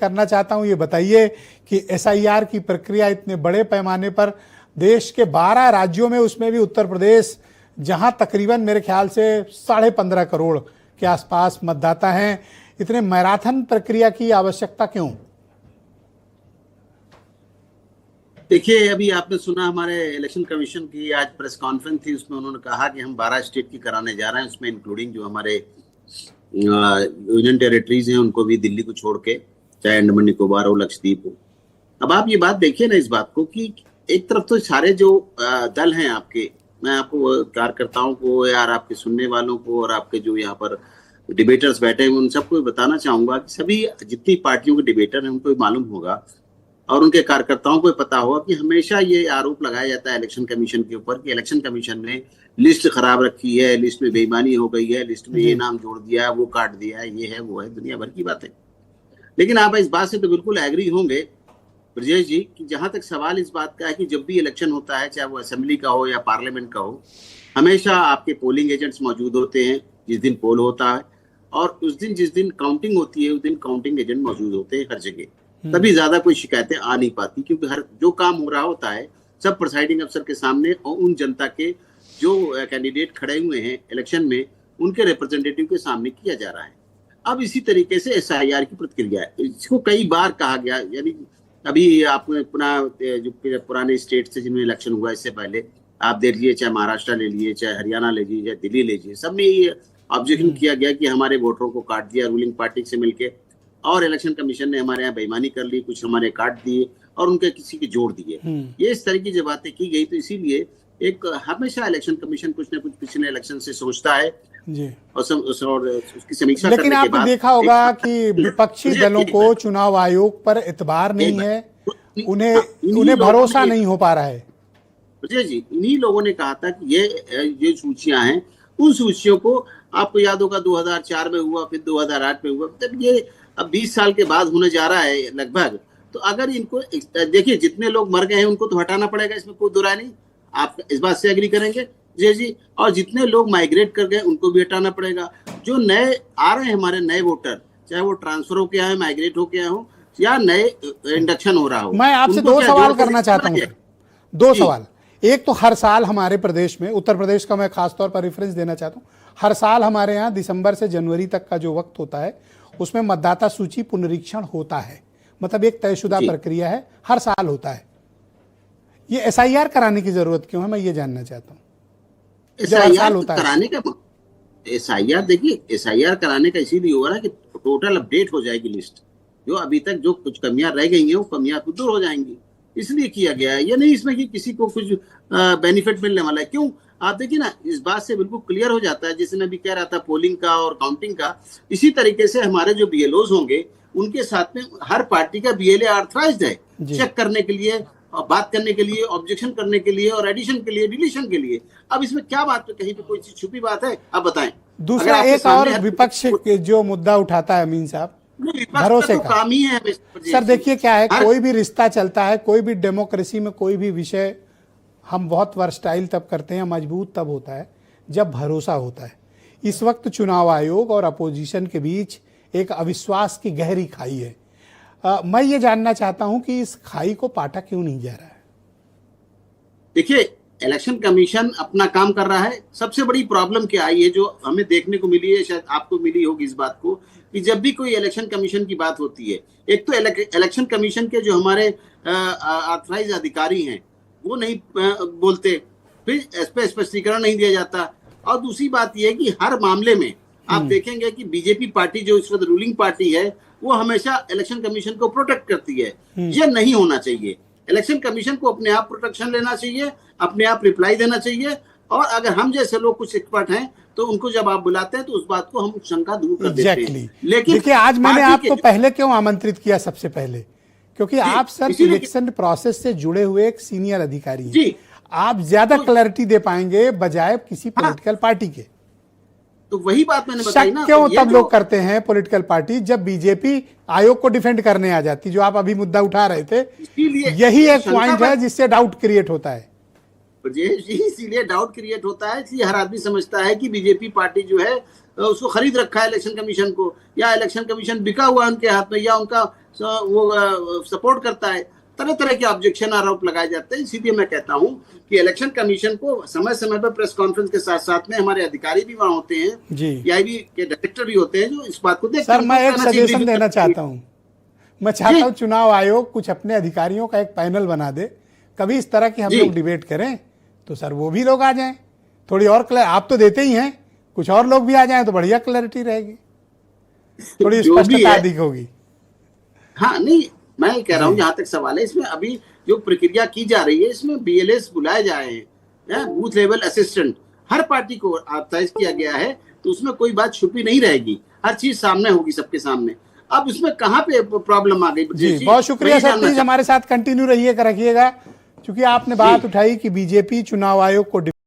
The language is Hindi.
करना चाहता हूं, ये बताइए कि एसआईआर की प्रक्रिया इतने बड़े पैमाने पर देश के 12 राज्यों में, उसमें भी उत्तर प्रदेश, जहां तकरीबन मेरे ख्याल से 15.5 करोड़ के आसपास मतदाता हैं, इतने मैराथन प्रक्रिया की आवश्यकता क्यों? देखिए, अभी आपने सुना हमारे इलेक्शन कमीशन की आज प्रेस कॉन्फ्रेंस थी, उसमें उन्होंने कहा कि हम 12 स्टेट की कराने जा रहे हैं, उसमें इंक्लूडिंग जो हमारे यूनियन टेरिटरीज हैं उनको भी, दिल्ली को छोड़ के, चाहे अंडमान निकोबार हो, लक्षद्वीप हो। अब आप ये बात देखिए ना इस बात को कि एक तरफ तो सारे जो दल हैं आपके, मैं आपको कार्यकर्ताओं को यार आपके सुनने वालों को और आपके जो यहाँ पर डिबेटर्स बैठे हैं उन सबको बताना चाहूंगा कि सभी जितनी पार्टियों के डिबेटर हैं उनको मालूम होगा और उनके कार्यकर्ताओं को पता होगा कि हमेशा ये आरोप लगाया जाता है इलेक्शन कमीशन के ऊपर कि इलेक्शन कमीशन ने लिस्ट खराब रखी है, लिस्ट में बेईमानी हो गई है, लिस्ट में ये नाम जोड़ दिया है, वो काट दिया है, ये है वो है, दुनिया भर की बातें। लेकिन आप इस बात से तो बिल्कुल एग्री होंगे ब्रजेश जी कि जहां तक सवाल इस बात का है कि जब भी इलेक्शन होता है, चाहे वो असेंबली का हो या पार्लियामेंट का हो, हमेशा आपके पोलिंग एजेंट्स मौजूद होते हैं जिस दिन पोल होता है, और उस दिन जिस दिन काउंटिंग होती है उस दिन काउंटिंग एजेंट मौजूद होते हैं हर जगह। तभी ज्यादा कोई शिकायतें आ नहीं पाती, क्योंकि हर जो काम हो रहा होता है सब प्रिसाइडिंग अफसर के सामने और उन जनता के जो कैंडिडेट खड़े हुए हैं इलेक्शन में उनके रिप्रेजेंटेटिव के सामने किया जा रहा है। अब इसी तरीके से एसआईआर की प्रक्रिया है, इसको कई बार कहा गया, यानी अभी आपने जो पुराने स्टेट से जिनमें इलेक्शन हुआ इससे पहले आप देख लीजिए, चाहे महाराष्ट्र ले लीजिए, चाहे हरियाणा ले लीजिए, चाहे दिल्ली ले लीजिए, सब में ये ऑब्जेक्शन किया गया कि हमारे वोटरों को काट दिया रूलिंग पार्टी से मिलके, और इलेक्शन कमीशन ने हमारे यहाँ बेईमानी कर ली, कुछ हमारे काट दिए और उनके किसी के जोड़ दिए। ये इस तरह की जब बातें की गई, तो इसीलिए एक हमेशा इलेक्शन कमीशन कुछ न कुछ पिछले इलेक्शन से सोचता है जी, और उसकी समीक्षा करने के बाद। लेकिन आपने देखा होगा कि विपक्षी दलों को चुनाव आयोग पर एतबार नहीं है, उन्हें भरोसा नहीं हो पा रहा है। जी, इन्हीं लोगों ने कहा था कि ये सूचियां हैं, उन सूचियों को आपको याद होगा 2004 में हुआ, फिर 2008 में हुआ, तब ये अब 20 साल के बाद होने जा रहा है लगभग। तो अगर इनको देखिए, जितने लोग मर गए हैं उनको तो हटाना पड़ेगा, इसमें कोई दुराय नहीं, आप इस बात से एग्री करेंगे जी। और जितने लोग माइग्रेट कर गए उनको भी हटाना पड़ेगा। जो नए आ रहे हैं हमारे नए वोटर, चाहे वो ट्रांसफर होके आए, माइग्रेट होके आए हो, या नए इंडक्शन हो रहा हो। मैं आपसे 2 सवाल करना चाहता हूँ, 2 सवाल। एक तो हर साल हमारे प्रदेश में, उत्तर प्रदेश का मैं खासतौर पर रेफरेंस देना चाहता हूँ, हर साल हमारे यहाँ दिसंबर से जनवरी तक का जो वक्त होता है उसमें मतदाता सूची पुनरीक्षण होता है, मतलब एक तयशुदा प्रक्रिया है, हर साल होता है। ये एसआईआर कराने की जरूरत क्यों है, मैं ये जानना चाहता हूँ। एसआईआर कराने का, एसआईआर देखिए, एसआईआर कराने का इसीलिए हो रहा है कि टोटल अपडेट हो जाएगी लिस्ट, जो अभी तक जो कुछ कमियां रह गई हैं वो कमियां तो दूर हो जाएंगी, इसलिए किया गया है। ये नहीं इसमें कि किसी को कुछ बेनिफिट मिलने वाला है। क्यों, आप देखिए ना, इस बात से बिल्कुल क्लियर हो जाता है, जैसे मैं भी कह रहा था पोलिंग का और काउंटिंग का, इसी तरीके से हमारे जो बीएलओज होंगे उनके साथ में हर पार्टी का बीएलए ऑथराइज्ड है चेक करने के लिए, बात करने के लिए, ऑब्जेक्शन करने के लिए, और एडिशन के लिए, डिलीशन के लिए। अब इसमें क्या बात, कहीं पे कोई चीज छुपी बात है, आप बताएं। दूसरा एक और विपक्ष जो मुद्दा उठाता है अमीन साहब, भरोसे का काम ही है सर। देखिए क्या है, कोई भी रिश्ता चलता है, कोई भी डेमोक्रेसी में कोई भी विषय हम बहुत वर्सटाइल तब करते हैं, मजबूत तब होता है जब भरोसा होता है। इस वक्त चुनाव आयोग और अपोजिशन के बीच एक अविश्वास की गहरी खाई है। मैं ये जानना चाहता हूं कि इस खाई को पाटा क्यों नहीं जा रहा है। देखिए, इलेक्शन कमीशन अपना काम कर रहा है। सबसे बड़ी प्रॉब्लम क्या आई है जो हमें देखने को मिली है, शायद आपको मिली होगी इस बात को, कि जब भी कोई इलेक्शन कमीशन की बात होती है, एक तो इलेक्शन कमीशन के जो हमारे ऑथराइज अधिकारी हैं वो नहीं बोलते, फिर इस पे स्पष्टीकरण नहीं दिया जाता, और दूसरी बात यह है कि हर मामले में आप देखेंगे कि बीजेपी पार्टी जो इस वक्त रूलिंग पार्टी है वो हमेशा इलेक्शन कमीशन को प्रोटेक्ट करती है। यह नहीं होना चाहिए। इलेक्शन कमीशन को अपने आप प्रोटेक्शन लेना चाहिए, अपने आप रिप्लाई देना चाहिए, और अगर हम जैसे लोग कुछ एक्सपर्ट हैं तो उनको जब आप बुलाते हैं तो उस बात को हम शंका दूर कर देते हैं। लेकिन देखिए, आज मैंने आपको पहले क्यों आमंत्रित किया, सबसे पहले क्योंकि आप सर इलेक्शन प्रोसेस से जुड़े हुए एक सीनियर अधिकारी हैं, आप ज्यादा क्लैरिटी दे पाएंगे बजाय किसी पॉलिटिकल पार्टी के। तो वही बात मैंने बताई ना, क्यों तब लोग करते हैं पॉलिटिकल पार्टी, जब बीजेपी आयोग को डिफेंड करने आ जाती, जो आप अभी मुद्दा उठा रहे थे, यही एक पॉइंट है जिससे डाउट क्रिएट होता है। ब्रजेश जी, इसीलिए डाउट क्रिएट होता है, इसलिए हर आदमी समझता है कि बीजेपी पार्टी जो है उसको खरीद रखा है इलेक्शन कमीशन को, या इलेक्शन कमीशन बिका हुआ है उनके हाथ में, या उनका वो सपोर्ट करता है। तरह तरह के ऑब्जेक्शन आरोप लगाए जाते हैं। इसीलिए मैं कहता हूं कि इलेक्शन कमीशन को समय समय पर प्रेस कॉन्फ्रेंस के साथ साथ में हमारे अधिकारी भी वहां होते हैं, पीआईबी के डायरेक्टर भी होते हैं, जो इस बात को देखते हैं। सर मैं एक सजेशन देना चाहता हूँ, मैं चाहता हूँ चुनाव आयोग कुछ अपने अधिकारियों का एक पैनल बना दे, कभी इस तरह की हम लोग डिबेट करें तो सर वो भी लोग आ जाएं, थोड़ी और आप तो देते ही हैं, कुछ और लोग भी आ जाएं तो बढ़िया क्लैरिटी रहेगी, थोड़ी स्पष्टता अधिक होगी। हाँ नहीं, मैं कह रहा हूँ जहां तक सवाल है, इसमें अभी जो प्रक्रिया की जा रही है इसमें बीएलएस बुलाए जाए हैं, बूथ लेवल असिस्टेंट, हर पार्टी को तय किया गया है, तो उसमें कोई बात छुपी नहीं रहेगी, हर चीज सामने होगी सबके सामने। अब इसमें कहाँ पे प्रॉब्लम आ गई? जी बहुत शुक्रिया सर, प्लीज हमारे साथ कंटिन्यू रहिएगा, क्योंकि आपने बात उठाई कि बीजेपी चुनाव आयोग को